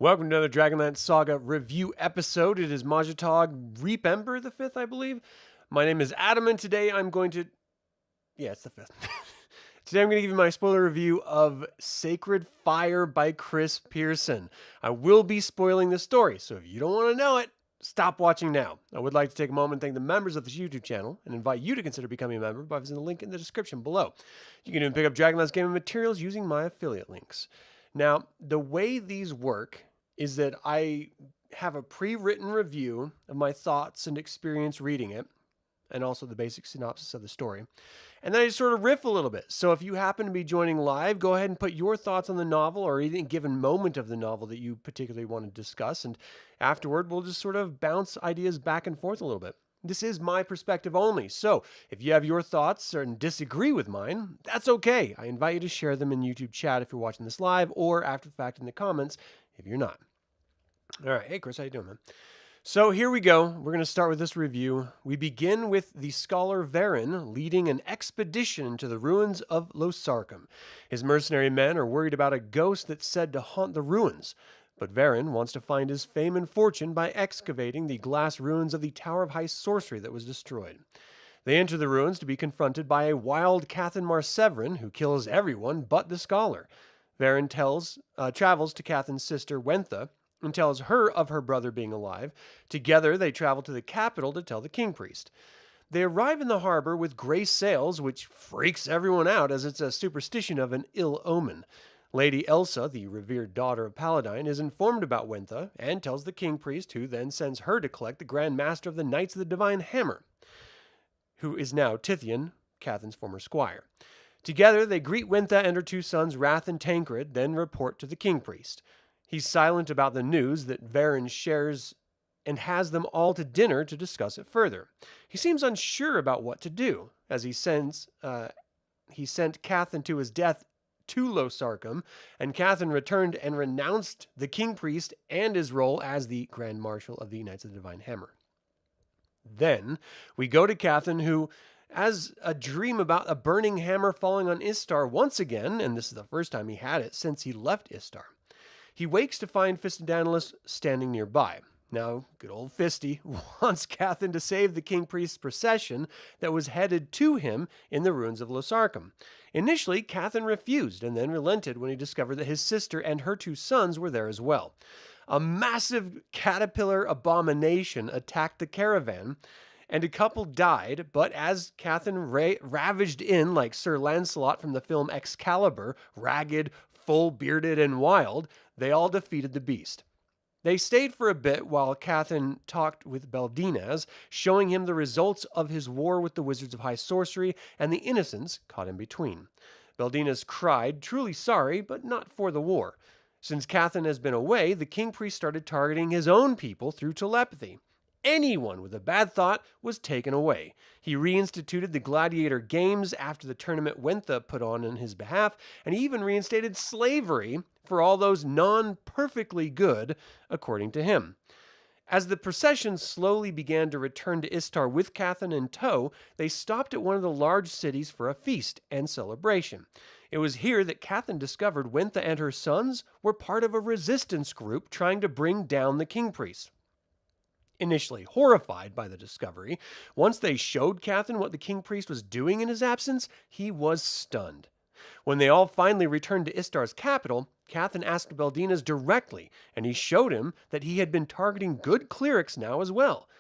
Welcome to another Dragonlance Saga review episode. It is Majatog Reapember the 5th, I believe. My name is Adam, and today I'm going to... Yeah, it's the 5th. Today I'm going to give you my spoiler review of Sacred Fire by Chris Pierson. I will be spoiling the story, so if you don't want to know it, stop watching now. I would like to take a moment and thank the members of this YouTube channel and invite you to consider becoming a member by visiting the link in the description below. You can even pick up Dragonlance gaming materials using my affiliate links. Now, the way these work is that I have a pre-written review of my thoughts and experience reading it, and also the basic synopsis of the story. And then I just sort of riff a little bit. So if you happen to be joining live, go ahead and put your thoughts on the novel or any given moment of the novel that you particularly want to discuss. And afterward, we'll just sort of bounce ideas back and forth a little bit. This is my perspective only. So if you have your thoughts and disagree with mine, that's okay. I invite you to share them in YouTube chat if you're watching this live, or after the fact in the comments if you're not. All right. Hey, Chris, how you doing, man? So here we go. We're going to start with this review. We begin with the scholar Varen leading an expedition into the ruins of Losarcum. His mercenary men are worried about a ghost that's said to haunt the ruins, but Varen wants to find his fame and fortune by excavating the glass ruins of the Tower of High Sorcery that was destroyed. They enter the ruins to be confronted by a wild Cathan MarSevrin who kills everyone but the scholar. Varen travels to Cathan's sister Wentha and tells her of her brother being alive. Together, they travel to the capital to tell the Kingpriest. They arrive in the harbor with gray sails, which freaks everyone out as it's a superstition of an ill omen. Lady Elsa, the revered daughter of Paladine, is informed about Wentha and tells the Kingpriest, who then sends her to collect the Grand Master of the Knights of the Divine Hammer, who is now Tithian, Cathan's former squire. Together, they greet Wentha and her two sons, Wrath and Tancred, then report to the Kingpriest. He's silent about the news that Varen shares and has them all to dinner to discuss it further. He seems unsure about what to do, as he sent Cathan to his death to Losarcum, and Cathan returned and renounced the Kingpriest and his role as the Grand Marshal of the Knights of the Divine Hammer. Then we go to Cathan, who has a dream about a burning hammer falling on Istar once again, and this is the first time he had it since he left Istar. He wakes to find Fistodanilus standing nearby. Now, good old Fisty wants Cathan to save the Kingpriest's procession that was headed to him in the ruins of Losarcum. Initially, Cathan refused and then relented when he discovered that his sister and her two sons were there as well. A massive caterpillar abomination attacked the caravan, and a couple died, but as Cathan ravaged in like Sir Lancelot from the film Excalibur, ragged, full-bearded, and wild, they all defeated the beast. They stayed for a bit while Cathan talked with Beldinaz, showing him the results of his war with the Wizards of High Sorcery and the innocents caught in between. Beldinaz cried, truly sorry, but not for the war. Since Cathan has been away, the Kingpriest started targeting his own people through telepathy. Anyone with a bad thought was taken away. He reinstituted the gladiator games after the tournament Wentha put on his behalf, and he even reinstated slavery for all those non-perfectly good, according to him. As the procession slowly began to return to Istar with Cathan in tow, they stopped at one of the large cities for a feast and celebration. It was here that Cathan discovered Wentha and her sons were part of a resistance group trying to bring down the Kingpriest. Initially horrified by the discovery, once they showed Cathan what the Kingpriest was doing in his absence, he was stunned. When they all finally returned to Istar's capital, Cathan asked Beldinaz directly, and he showed him that he had been targeting good clerics now as well.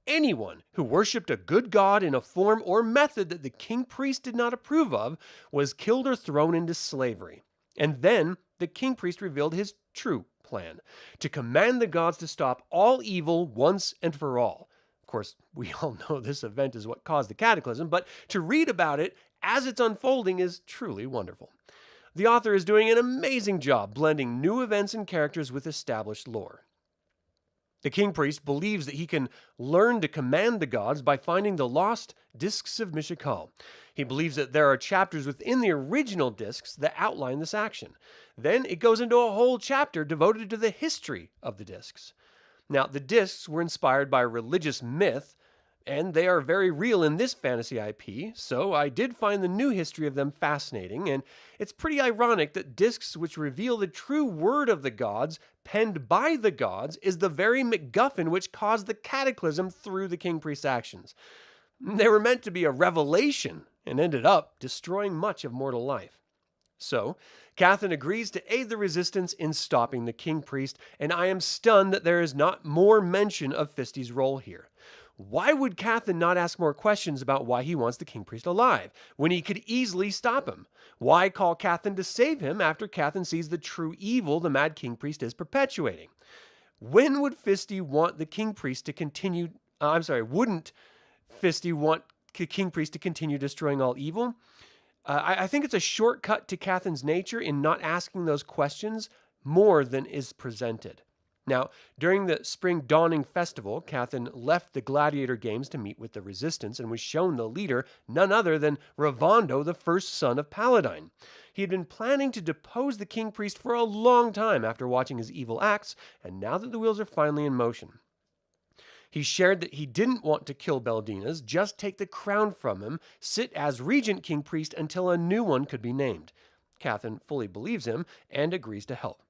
Anyone who worshipped a good god in a form or method that the Kingpriest did not approve of was killed or thrown into slavery. And then the Kingpriest revealed his true plan, to command the gods to stop all evil once and for all. Of course, we all know this event is what caused the cataclysm, but to read about it as it's unfolding is truly wonderful. The author is doing an amazing job blending new events and characters with established lore. The Kingpriest believes that he can learn to command the gods by finding the lost discs of Mishakal. He believes that there are chapters within the original discs that outline this action. Then it goes into a whole chapter devoted to the history of the discs. Now, the discs were inspired by a religious myth and they are very real in this fantasy IP, so I did find the new history of them fascinating, and it's pretty ironic that discs which reveal the true word of the gods, penned by the gods, is the very MacGuffin which caused the cataclysm through the Kingpriest's actions. They were meant to be a revelation, and ended up destroying much of mortal life. So, Cathan agrees to aid the resistance in stopping the Kingpriest, and I am stunned that there is not more mention of Fisty's role here. Why would Cathan not ask more questions about why he wants the Kingpriest alive, when he could easily stop him? Why call Cathan to save him after Cathan sees the true evil the Mad Kingpriest is perpetuating? When would Fisty want the Kingpriest to continue... wouldn't Fisty want the Kingpriest to continue destroying all evil? I think it's a shortcut to Cathan's nature in not asking those questions more than is presented. Now, during the Spring Dawning Festival, Cathan left the Gladiator Games to meet with the Resistance and was shown the leader, none other than Ravando, the first son of Paladine. He had been planning to depose the Kingpriest for a long time after watching his evil acts, and now that the wheels are finally in motion. He shared that he didn't want to kill Beldinas, just take the crown from him, sit as Regent Kingpriest until a new one could be named. Cathan fully believes him and agrees to help.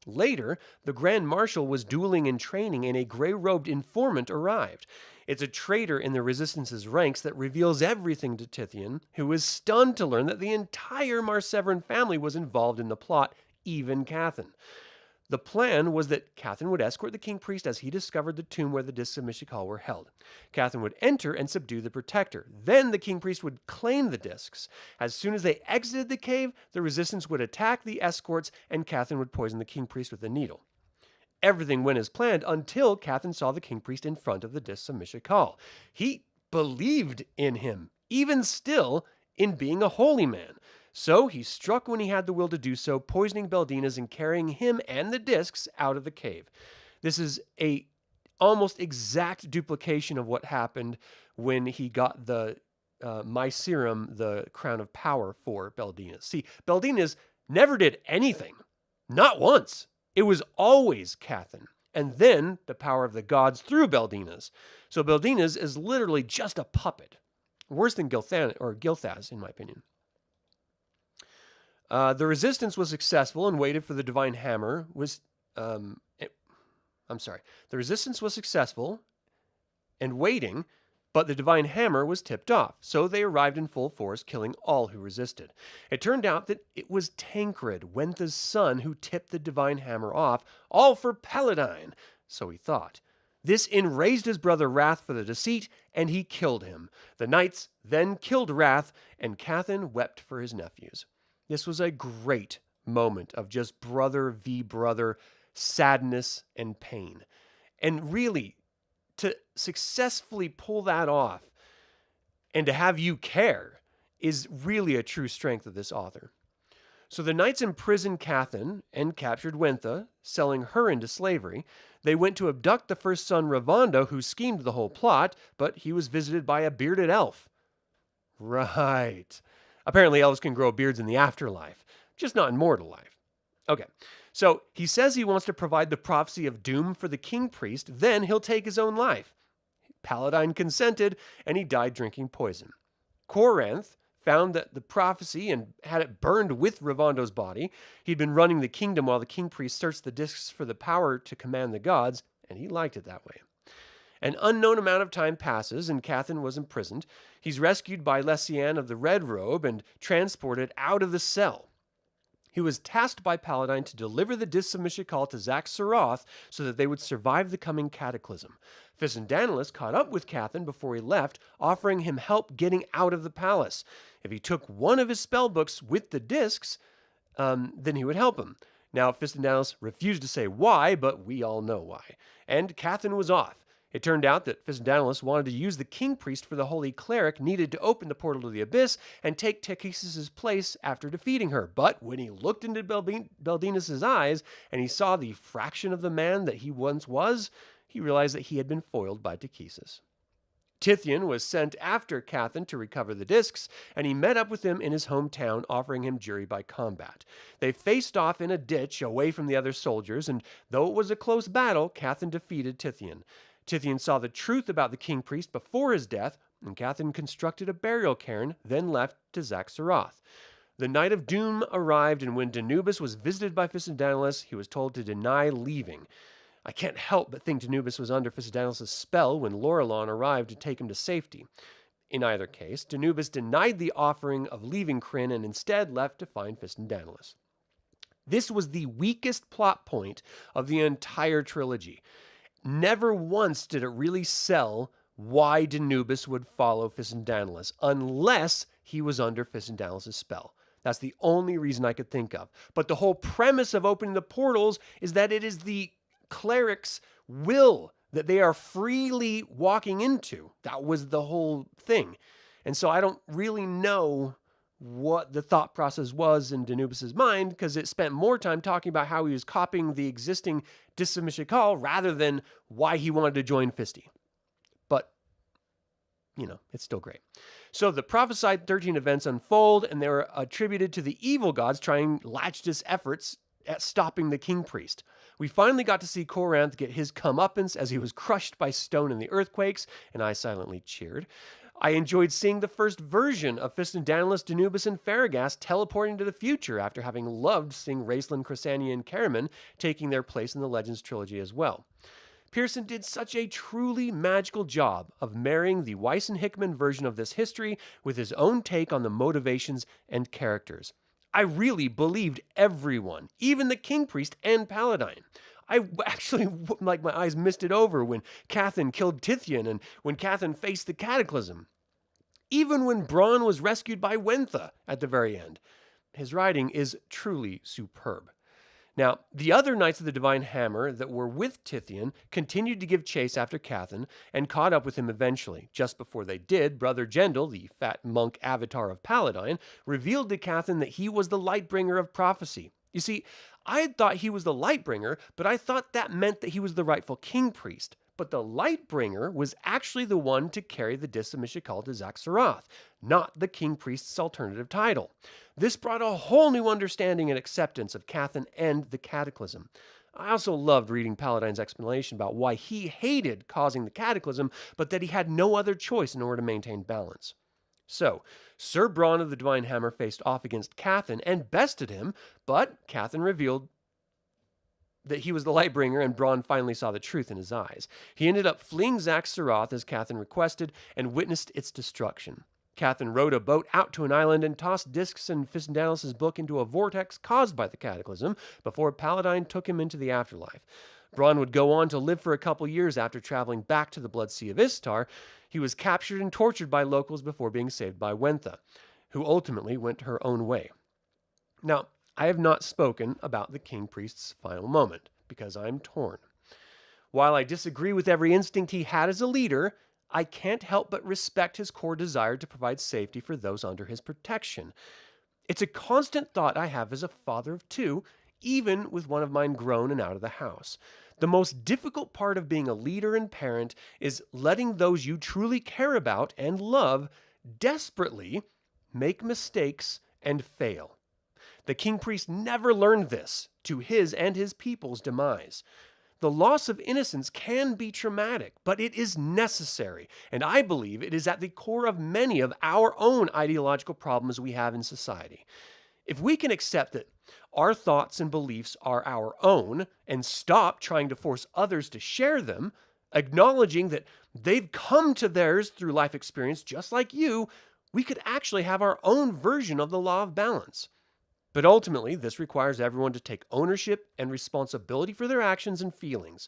Later, the Grand Marshal was dueling and training, and a gray-robed informant arrived. It's a traitor in the Resistance's ranks that reveals everything to Tithian, who is stunned to learn that the entire MarSevrin family was involved in the plot, even Cathan. The plan was that Cathan would escort the Kingpriest as he discovered the tomb where the discs of Mishakal were held. Cathan would enter and subdue the Protector. Then the Kingpriest would claim the discs. As soon as they exited the cave, the Resistance would attack the escorts, and Cathan would poison the Kingpriest with a needle. Everything went as planned until Cathan saw the Kingpriest in front of the discs of Mishakal. He believed in him, even still, in being a holy man. So he struck when he had the will to do so, poisoning Beldinas and carrying him and the discs out of the cave. This is a almost exact duplication of what happened when he got the Mycerum, the crown of power for Beldinas. See, Beldinas never did anything. Not once. It was always Cathan. And then the power of the gods through Beldinas. So Beldinas is literally just a puppet. Worse than Gilthaz, in my opinion. The Resistance was successful and waited for the Divine Hammer. The Resistance was successful and waiting, but the Divine Hammer was tipped off, so they arrived in full force, killing all who resisted. It turned out that it was Tancred, Wentha's son, who tipped the Divine Hammer off, all for Paladine, so he thought. This enraged his brother Wrath for the deceit, and he killed him. The knights then killed Wrath, and Cathan wept for his nephews. This was a great moment of just brother v. brother sadness and pain. And really, to successfully pull that off and to have you care is really a true strength of this author. So the knights imprisoned Cathan and captured Wentha, selling her into slavery. They went to abduct the first son Ravando, who schemed the whole plot, but he was visited by a bearded elf. Right. Apparently elves can grow beards in the afterlife, just not in mortal life. Okay, so he says he wants to provide the prophecy of doom for the Kingpriest, then he'll take his own life. Paladine consented, and he died drinking poison. Coranth found that the prophecy and had it burned with Ravando's body. He'd been running the kingdom while the Kingpriest searched the discs for the power to command the gods, and he liked it that way. An unknown amount of time passes, and Cathan was imprisoned. He's rescued by Lessian of the Red Robe and transported out of the cell. He was tasked by Paladine to deliver the discs of Mishakal to Zack Saroth so that they would survive the coming cataclysm. Fisendanelis caught up with Cathan before he left, offering him help getting out of the palace. If he took one of his spellbooks with the discs, then he would help him. Now, Fisendanelis refused to say why, but we all know why. And Cathan was off. It turned out that Fisendanelis wanted to use the Kingpriest for the Holy Cleric needed to open the portal to the Abyss and take Techesis' place after defeating her. But when he looked into Beldinas' eyes and he saw the fraction of the man that he once was, he realized that he had been foiled by Techesis. Tithian was sent after Cathan to recover the discs, and he met up with him in his hometown, offering him jury by combat. They faced off in a ditch away from the other soldiers, and though it was a close battle, Cathan defeated Tithian. Tithien saw the truth about the Kingpriest before his death, and Cathan constructed a burial cairn, then left to Zaxxaroth. The Night of Doom arrived, and when Danubis was visited by Fisandanelas, he was told to deny leaving. I can't help but think Danubis was under Fisandanelas' spell when Lorelon arrived to take him to safety. In either case, Danubis denied the offering of leaving Krynn and instead left to find Fisandanelas. This was the weakest plot point of the entire trilogy. Never once did it really sell why Danubis would follow Fisandanelas, unless he was under Fisandanelas' spell. That's the only reason I could think of. But the whole premise of opening the portals is that it is the cleric's will that they are freely walking into. That was the whole thing. And so I don't really know what the thought process was in Danubis' mind, because it spent more time talking about how he was copying the existing Dismishikal rather than why he wanted to join Fisti. But, it's still great. So the prophesied 13 events unfold, and they were attributed to the evil gods trying Lachtus' efforts at stopping the Kingpriest. We finally got to see Coranth get his comeuppance as he was crushed by stone in the earthquakes, and I silently cheered. I enjoyed seeing the first version of Fisandanelas, Danubis, and Farragas teleporting to the future after having loved seeing Raistlin, Cressania, and Caraman taking their place in the Legends trilogy as well. Pierson did such a truly magical job of marrying the Weiss and Hickman version of this history with his own take on the motivations and characters. I really believed everyone, even the Kingpriest and Paladine. I actually, my eyes misted over when Cathan killed Tithien and when Cathan faced the Cataclysm. Even when Bronn was rescued by Wentha at the very end. His writing is truly superb. Now, the other Knights of the Divine Hammer that were with Tithien continued to give chase after Cathan and caught up with him eventually. Just before they did, Brother Gendel, the fat monk avatar of Paladine, revealed to Cathan that he was the Lightbringer of prophecy. You see, I had thought he was the Lightbringer, but I thought that meant that he was the rightful Kingpriest. But the Lightbringer was actually the one to carry the Dis of Mishikal to Zaxxaroth, not the Kingpriest's alternative title. This brought a whole new understanding and acceptance of Cathan and the Cataclysm. I also loved reading Paladine's explanation about why he hated causing the Cataclysm, but that he had no other choice in order to maintain balance. So, Sir Bronn of the Divine Hammer faced off against Cathan and bested him, but Cathan revealed that he was the Lightbringer, and Bronn finally saw the truth in his eyes. He ended up fleeing Zaxxaroth as Cathan requested and witnessed its destruction. Cathan rowed a boat out to an island and tossed discs and Fisandanelas' book into a vortex caused by the Cataclysm before Paladine took him into the afterlife. Bronn would go on to live for a couple years after traveling back to the Blood Sea of Istar. He was captured and tortured by locals before being saved by Wentha, who ultimately went her own way. Now, I have not spoken about the Kingpriest's final moment, because I'm torn. While I disagree with every instinct he had as a leader, I can't help but respect his core desire to provide safety for those under his protection. It's a constant thought I have as a father of two, even with one of mine grown and out of the house. The most difficult part of being a leader and parent is letting those you truly care about and love desperately make mistakes and fail. The Kingpriest never learned this, to his and his people's demise. The loss of innocence can be traumatic, but it is necessary, and I believe it is at the core of many of our own ideological problems we have in society. If we can accept that our thoughts and beliefs are our own and stop trying to force others to share them, acknowledging that they've come to theirs through life experience just like you, we could actually have our own version of the law of balance. But ultimately, this requires everyone to take ownership and responsibility for their actions and feelings.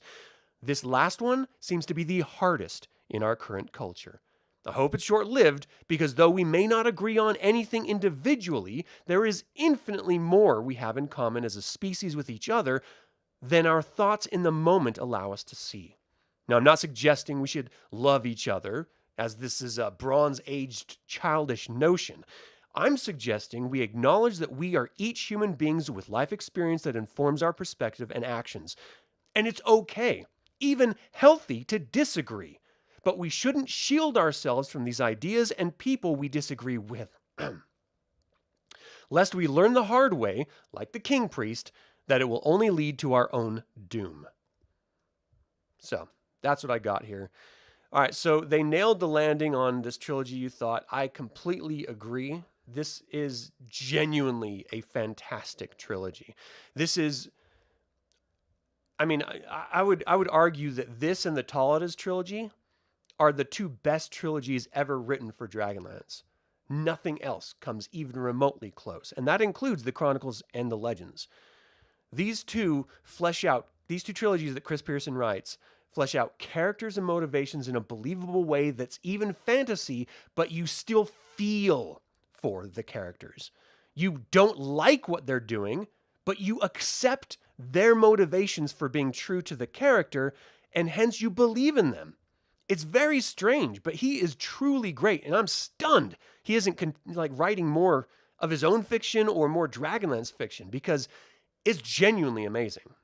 This last one seems to be the hardest in our current culture. I hope it's short-lived, because though we may not agree on anything individually, there is infinitely more we have in common as a species with each other than our thoughts in the moment allow us to see. Now, I'm not suggesting we should love each other, as this is a Bronze-aged childish notion. I'm suggesting we acknowledge that we are each human beings with life experience that informs our perspective and actions. And it's okay, even healthy, to disagree. But we shouldn't shield ourselves from these ideas and people we disagree with. Lest we learn the hard way, like the Kingpriest, that it will only lead to our own doom. So, That's what I got here. All right, so they nailed the landing on this trilogy, you thought. I completely agree. This is genuinely a fantastic trilogy. This is, I mean, I would argue that this and the Taladas trilogy are the two best trilogies ever written for Dragonlance. Nothing else comes even remotely close, and that includes the Chronicles and the Legends. These two trilogies that Chris Pierson writes, flesh out characters and motivations in a believable way that's even fantasy, but you still feel for the characters. You don't like what they're doing, but you accept their motivations for being true to the character, and hence you believe in them. It's very strange, but he is truly great, and I'm stunned he isn't writing more of his own fiction or more Dragonlance fiction, because it's genuinely amazing.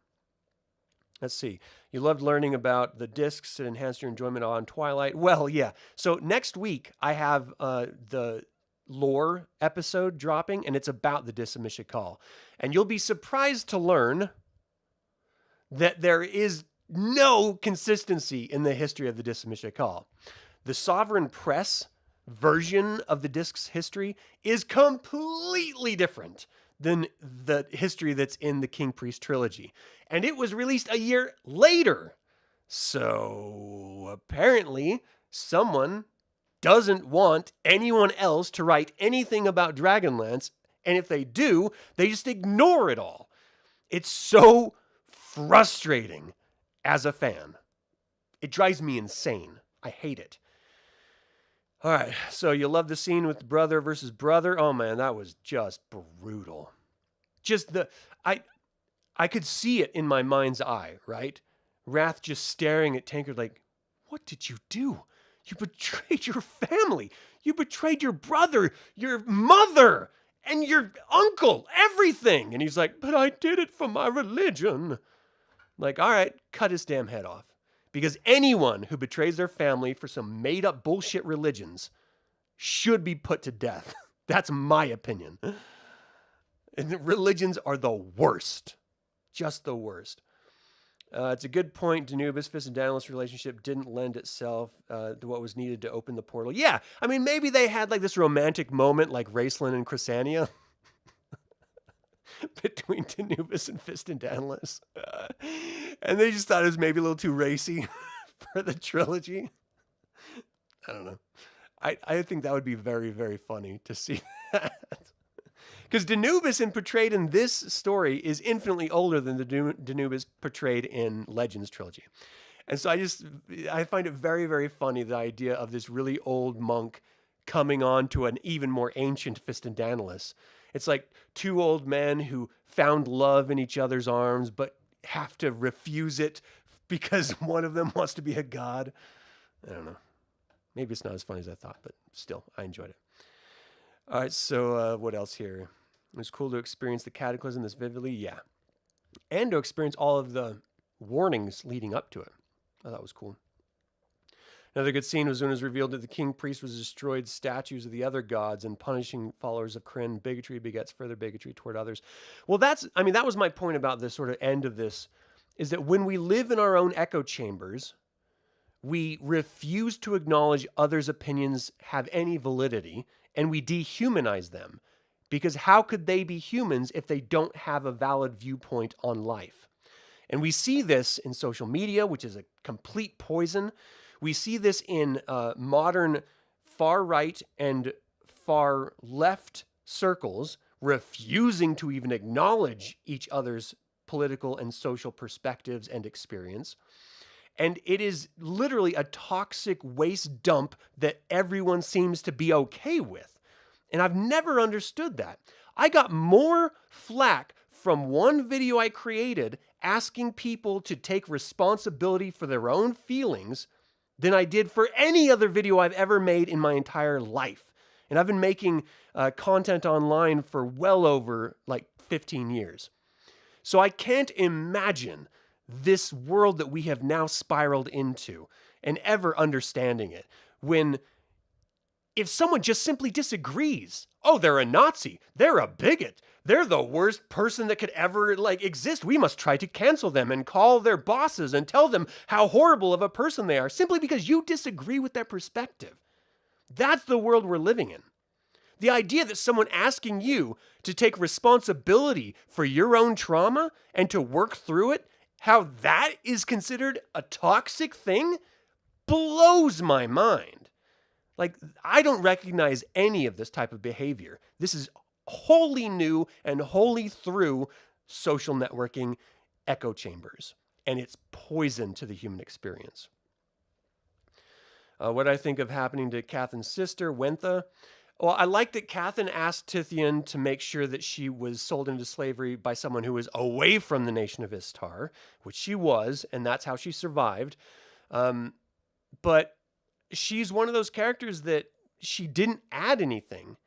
Let's see. You loved learning about the discs that enhanced your enjoyment on Twilight. Well, yeah. So next week, I have the lore episode dropping, and it's about the Discs of Mishakal. And you'll be surprised to learn that there is no consistency in the history of the Discs of Mishakal. The Sovereign Press version of the disc's history is completely different than the history that's in the Kingpriest trilogy. And it was released a year later. So apparently someone doesn't want anyone else to write anything about Dragonlance. And if they do, they just ignore it all. It's so frustrating as a fan. It drives me insane. I hate it. All right, so you love the scene with brother versus brother. Oh man, that was just brutal. Just I could see it in my mind's eye, right? Wrath just staring at Tankard like, what did you do? You betrayed your family. You betrayed your brother, your mother, and your uncle, everything. And he's like, but I did it for my religion. Like, all right, cut his damn head off. Because anyone who betrays their family for some made-up bullshit religions should be put to death. That's my opinion. And the religions are the worst. Just the worst. It's a good point. Danubis, Fist, and Daedalus relationship didn't lend itself to what was needed to open the portal. Yeah, I mean, maybe they had like this romantic moment like Raceland and Chrysania between Danubis and Fist and Daedalus. And they just thought it was maybe a little too racy for the trilogy. I don't know. I think that would be very, very funny to see that. Because Danubis portrayed in this story is infinitely older than the Danubis portrayed in Legends trilogy. And so I find it very, very funny, the idea of this really old monk coming on to an even more ancient Fist and Daedalus. It's like two old men who found love in each other's arms, but have to refuse it because one of them wants to be a god. I don't know. Maybe it's not as funny as I thought, but still, I enjoyed it. All right, so what else here? It was cool to experience the Cataclysm this vividly, yeah. And to experience all of the warnings leading up to it. I thought it was cool. Another good scene was when it was revealed that the Kingpriest was destroyed statues of the other gods, and punishing followers of Krynn. Bigotry begets further bigotry toward others. Well, that was my point about this sort of end of this, is that when we live in our own echo chambers, we refuse to acknowledge others' opinions have any validity, and we dehumanize them. Because how could they be humans if they don't have a valid viewpoint on life? And we see this in social media, which is a complete poison. We see this in modern far-right and far-left circles refusing to even acknowledge each other's political and social perspectives and experience. And it is literally a toxic waste dump that everyone seems to be okay with. And I've never understood that. I got more flack from one video I created asking people to take responsibility for their own feelings than I did for any other video I've ever made in my entire life. And I've been making content online for well over like 15 years. So I can't imagine this world that we have now spiraled into and ever understanding it when if someone just simply disagrees, oh, they're a Nazi. They're a bigot. They're the worst person that could ever exist. We must try to cancel them and call their bosses and tell them how horrible of a person they are simply because you disagree with their perspective. That's the world we're living in. The idea that someone asking you to take responsibility for your own trauma and to work through it, how that is considered a toxic thing, blows my mind. I don't recognize any of this type of behavior. This is wholly new and wholly through social networking echo chambers, and it's poison to the human experience. What I think of happening to Cathan's sister, Wentha. Well, I like that Cathan asked Tithien to make sure that she was sold into slavery by someone who was away from the nation of Istar, which she was, and that's how she survived. But she's one of those characters that she didn't add anything.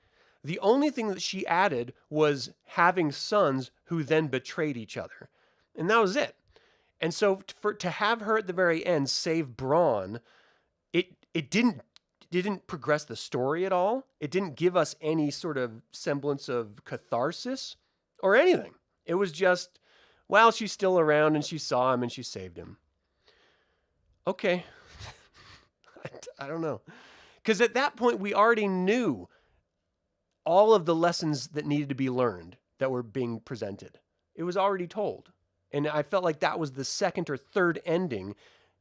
The only thing that she added was having sons who then betrayed each other. And that was it. And so to have her at the very end save Braun, it didn't progress the story at all. It didn't give us any sort of semblance of catharsis or anything. It was just, well, she's still around and she saw him and she saved him. Okay. I don't know. Because at that point, we already knew all of the lessons that needed to be learned that were being presented. It was already told. And I felt like that was the second or third ending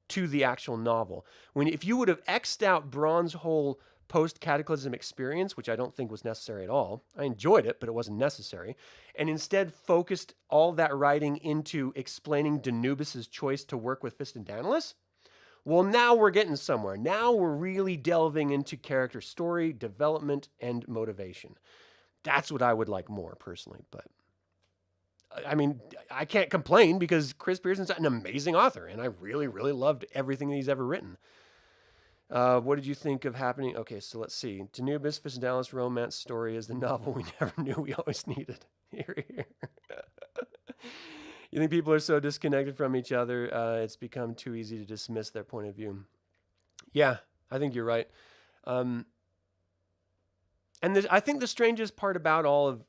to the actual novel. If you would have X'd out Braun's whole post-cataclysm experience, which I don't think was necessary at all, I enjoyed it, but it wasn't necessary, and instead focused all that writing into explaining Danubis's choice to work with Fist and Daedalus, well, now we're getting somewhere. Now we're really delving into character story, development, and motivation. That's what I would like more, personally, but I mean, I can't complain because Chris Pierson's an amazing author, and I really, really loved everything that he's ever written. What did you think of happening? Okay, so let's see. Danubis, Fist and Daedalus romance story is the novel we never knew we always needed. Here. You think people are so disconnected from each other, it's become too easy to dismiss their point of view. Yeah, I think you're right. And I think the strangest part about all of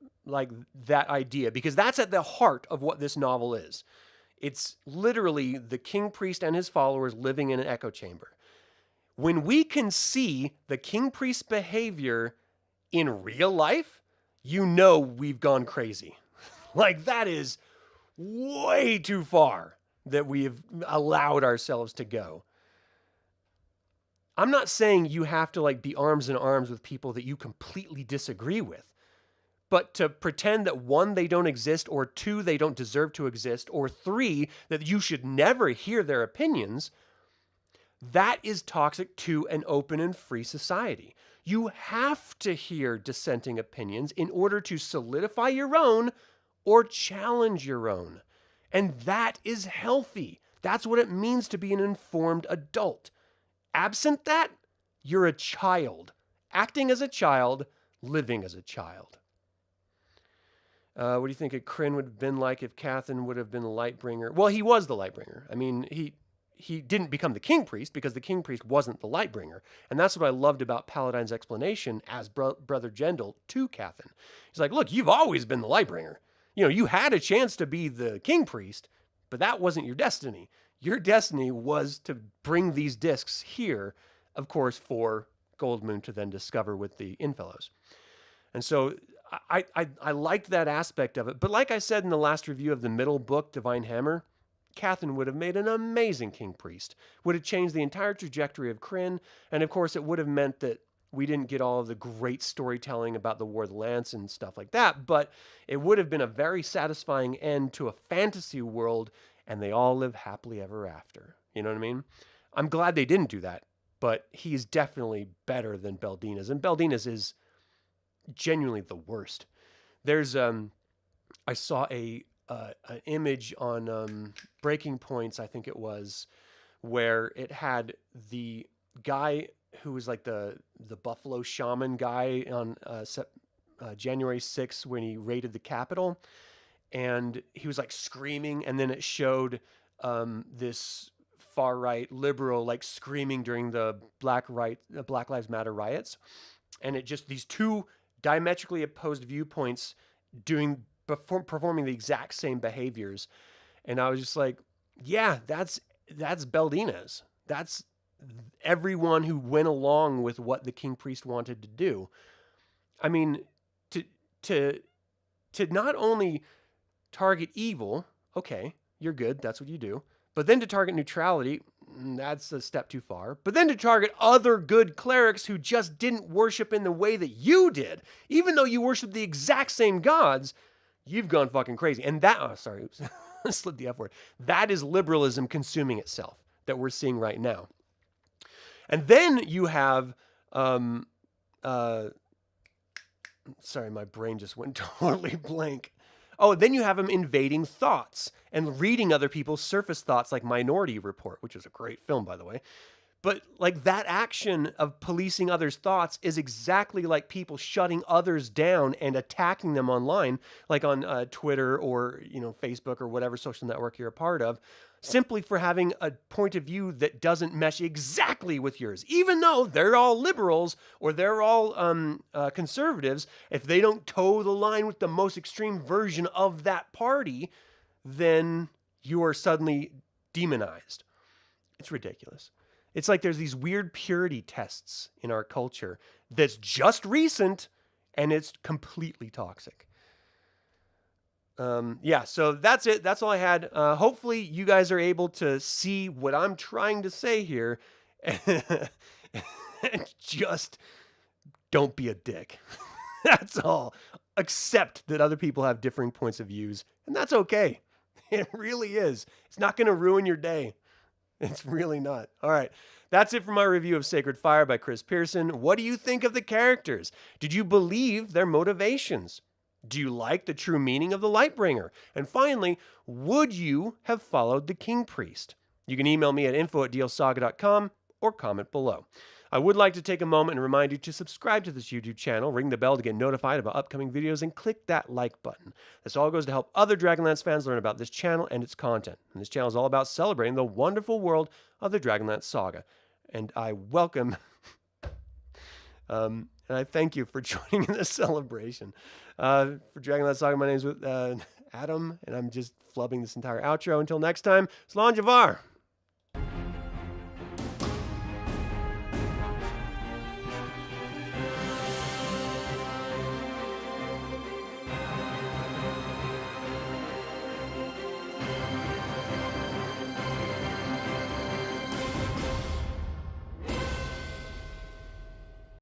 that idea, because that's at the heart of what this novel is. It's literally the Kingpriest and his followers living in an echo chamber. When we can see the Kingpriest's behavior in real life, you know we've gone crazy. That is way too far that we have allowed ourselves to go. I'm not saying you have to be arms in arms with people that you completely disagree with. But to pretend that 1, they don't exist, or 2, they don't deserve to exist, or 3, that you should never hear their opinions, that is toxic to an open and free society. You have to hear dissenting opinions in order to solidify your own or challenge your own. And that is healthy. That's what it means to be an informed adult. Absent that, you're a child, acting as a child, living as a child. What do you think Krynn would have been like if Cathan would have been the Lightbringer? Well, he was the Lightbringer. I mean, he didn't become the Kingpriest because the Kingpriest wasn't the Lightbringer. And that's what I loved about Paladine's explanation as Brother Jendel to Cathan. He's like, look, you've always been the Lightbringer. You had a chance to be the Kingpriest, but that wasn't your destiny. Your destiny was to bring these discs here, of course, for Goldmoon to then discover with the Infellows. And so I liked that aspect of it. But like I said in the last review of the middle book, Divine Hammer, Cathan would have made an amazing Kingpriest, would have changed the entire trajectory of Krynn, and of course it would have meant that we didn't get all of the great storytelling about the War of the Lance and stuff like that, but it would have been a very satisfying end to a fantasy world, and they all live happily ever after. You know what I mean? I'm glad they didn't do that, but he's definitely better than Beldinas, and Beldinas is genuinely the worst. There's I saw an image on Breaking Points, I think it was, where it had the guy who was like the Buffalo Shaman guy on January 6th when he raided the Capitol, and he was screaming, and then it showed this far right liberal screaming during the Black Lives Matter riots, and it just these two diametrically opposed viewpoints performing the exact same behaviors. And I was just like, yeah, that's Beldinez. That's everyone who went along with what the Kingpriest wanted to do. I mean, to not only target evil, okay, you're good, that's what you do. But then to target neutrality, that's a step too far. But then to target other good clerics who just didn't worship in the way that you did, even though you worship the exact same gods, you've gone fucking crazy. And that, oh, sorry, oops, I slid the F word. That is liberalism consuming itself that we're seeing right now. And then you have, sorry, my brain just went totally blank. Oh, then you have him invading thoughts and reading other people's surface thoughts, like Minority Report, which is a great film, by the way. But like that action of policing others' thoughts is exactly like people shutting others down and attacking them online, like on Twitter or Facebook or whatever social network you're a part of, simply for having a point of view that doesn't mesh exactly with yours. Even though they're all liberals or they're all conservatives, if they don't toe the line with the most extreme version of that party, then you are suddenly demonized. It's ridiculous. It's like there's these weird purity tests in our culture that's just recent, and it's completely toxic. Yeah, so that's it. That's all I had. Hopefully you guys are able to see what I'm trying to say here. And just don't be a dick. That's all. Accept that other people have differing points of views, and that's okay. It really is. It's not going to ruin your day. It's really not. All right. That's it for my review of Sacred Fire by Chris Pierson. What do you think of the characters? Did you believe their motivations? Do you like the true meaning of the Lightbringer? And finally, would you have followed the Kingpriest? You can email me at info@dlsaga.com or comment below. I would like to take a moment and remind you to subscribe to this YouTube channel, ring the bell to get notified about upcoming videos, and click that like button. This all goes to help other Dragonlance fans learn about this channel and its content. And this channel is all about celebrating the wonderful world of the Dragonlance Saga. And I welcome and I thank you for joining in this celebration. For Dragonlance Saga, my name is Adam, and I'm just flubbing this entire outro. Until next time, Slan Javar.